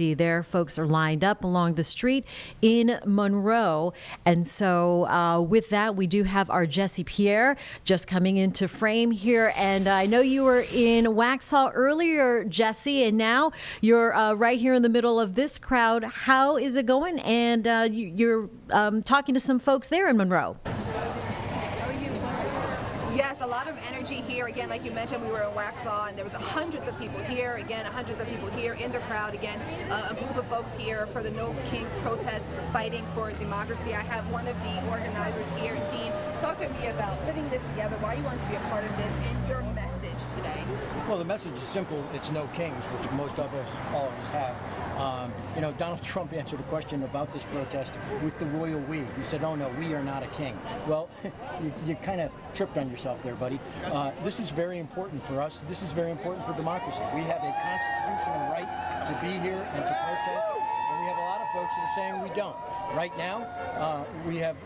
There, folks are lined up along the street in Monroe. And so with that, we do have our Jesse Pierre just coming into frame here. And I know you were in Waxhaw earlier, Jesse, and now you're right here in the middle of this crowd. How is it going? And you're talking to some folks there in Monroe. Yes, a lot of energy here. Again, like you mentioned, we were in Waxhaw, and there was hundreds of people here. Again, hundreds of people here in the crowd. Again, a group of folks here for the No Kings protest, fighting for democracy. I have one of the organizers here, Dean. Talk to me about putting this together, why you want to be a part of this, and your message today. Well, the message is simple. It's no kings, which most of us, all of us have. Donald Trump answered a question about this protest with the royal we. He said, oh no, we are not a king. Well, you kind of tripped on yourself there, buddy. This is very important for us. This is very important for democracy. We have a constitutional right to be here and to protest, and we have a lot of folks that are saying we don't. Right now, we have,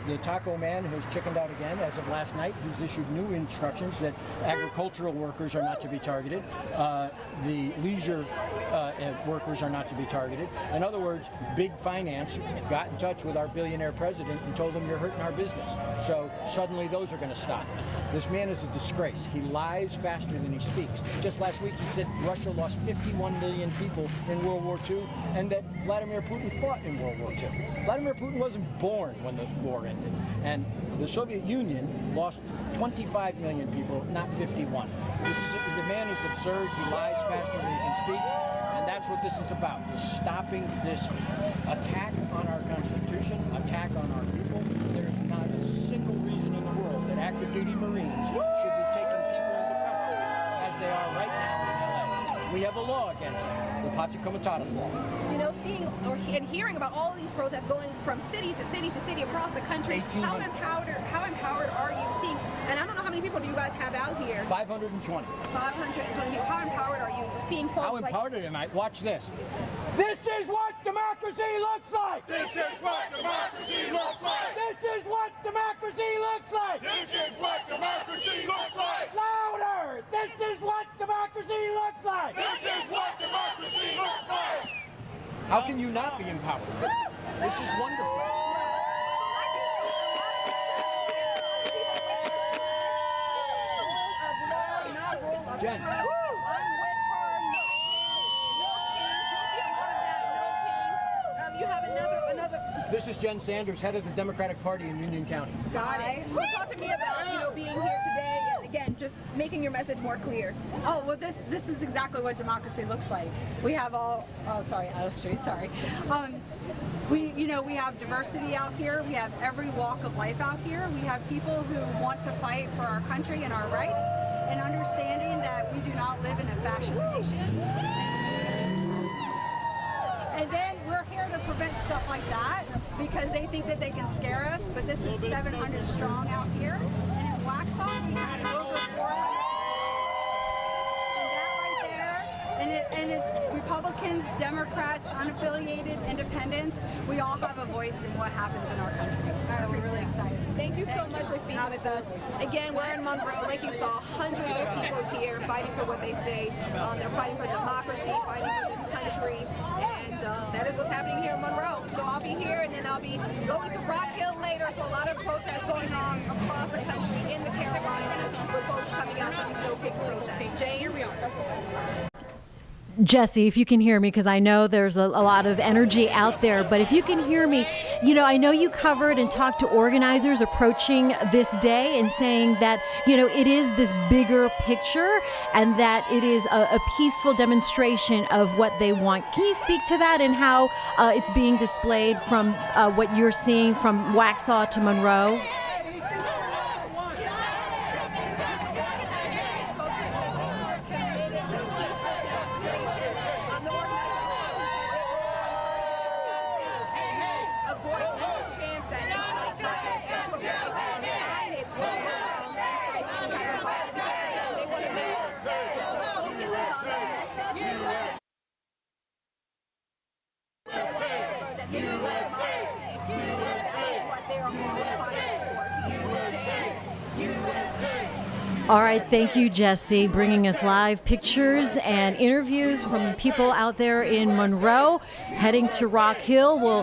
the taco man who's chickened out again as of last night. He's issued new instructions that agricultural workers are not to be targeted. The leisure workers are not to be targeted. In other words, big finance got in touch with our billionaire president and told him you're hurting our business. So suddenly those are going to stop. This man is a disgrace. He lies faster than he speaks. Just last week he said Russia lost 51 million people in World War II and that Vladimir Putin fought in World War II. Vladimir Putin wasn't born when the war ended. And the Soviet Union lost 25 million people, not 51. The man is absurd. He lies faster than he can speak. And that's what this is about, is stopping this attack on our Constitution, attack on our people. There's not a single reason in the world that active duty Marines should be taking people into custody as they are right now in LA. We have a law against it, the Posse Comitatus law. Seeing and hearing about all of these protests going from city to city to city across the country, how empowered are you seeing, and I don't know how many people do you guys have out here? 520. 520 people. How empowered are you seeing folks How empowered am I? Watch this. This is what democracy looks like! This is what democracy looks like! This is what democracy looks like! This is what democracy looks like! Louder! This is what democracy looks like! This is what democracy looks like! How can you not be empowered? This is wonderful. Jen. You have another. This is Jen Sanders, head of the Democratic Party in Union County. Got it. So talk to me about being here today and again just making your message more clear. Oh well, this is exactly what democracy looks like. We have out of the street. Sorry. We have diversity out here. We have every walk of life out here. We have people who want to fight for our country and our rights, and understanding that we do not live in a fascist nation. And then we're here to prevent stuff like that because they think that they can scare us, but this is 700 strong out here. And in Waxhaw, we had over 400. And that right there, and it's Republicans, Democrats, unaffiliated, independents. We all have a voice in what happens in our country. So we're really excited. Thank you so much for speaking with us. Again, we're in Monroe. Like you saw, hundreds of people here fighting for what they say. They're fighting for democracy, fighting for this country. And that is what's happening here in Monroe. So I'll be here, and then I'll be going to Rock Hill later. So a lot of protests going on across the country in the Carolinas with folks coming out to these No Kings protests. Jane, here we are. Jesse, if you can hear me, because I know there's a lot of energy out there, but if you can hear me, I know you covered and talked to organizers approaching this day and saying that, it is this bigger picture and that it is a peaceful demonstration of what they want. Can you speak to that and how it's being displayed from what you're seeing from Waxhaw to Monroe? All right, thank you, Jesse, bringing us live pictures and interviews from people out there in Monroe. Heading to Rock Hill, we'll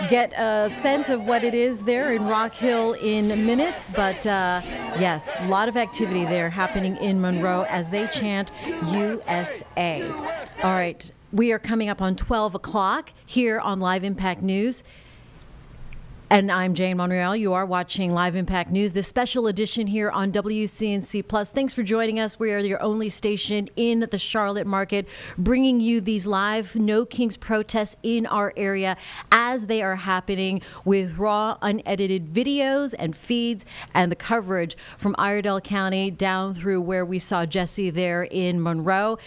get a sense of what it is there in Rock Hill in minutes. But yes, a lot of activity there happening in Monroe as they chant USA. All right, we are coming up on 12 o'clock here on Live Impact News. And I'm Jane Monroe. You are watching Live Impact News, this special edition here on WCNC Plus. Thanks for joining us. We are your only station in the Charlotte market, bringing you these live No Kings protests in our area as they are happening, with raw, unedited videos and feeds and the coverage from Iredell County down through where we saw Jesse there in Monroe.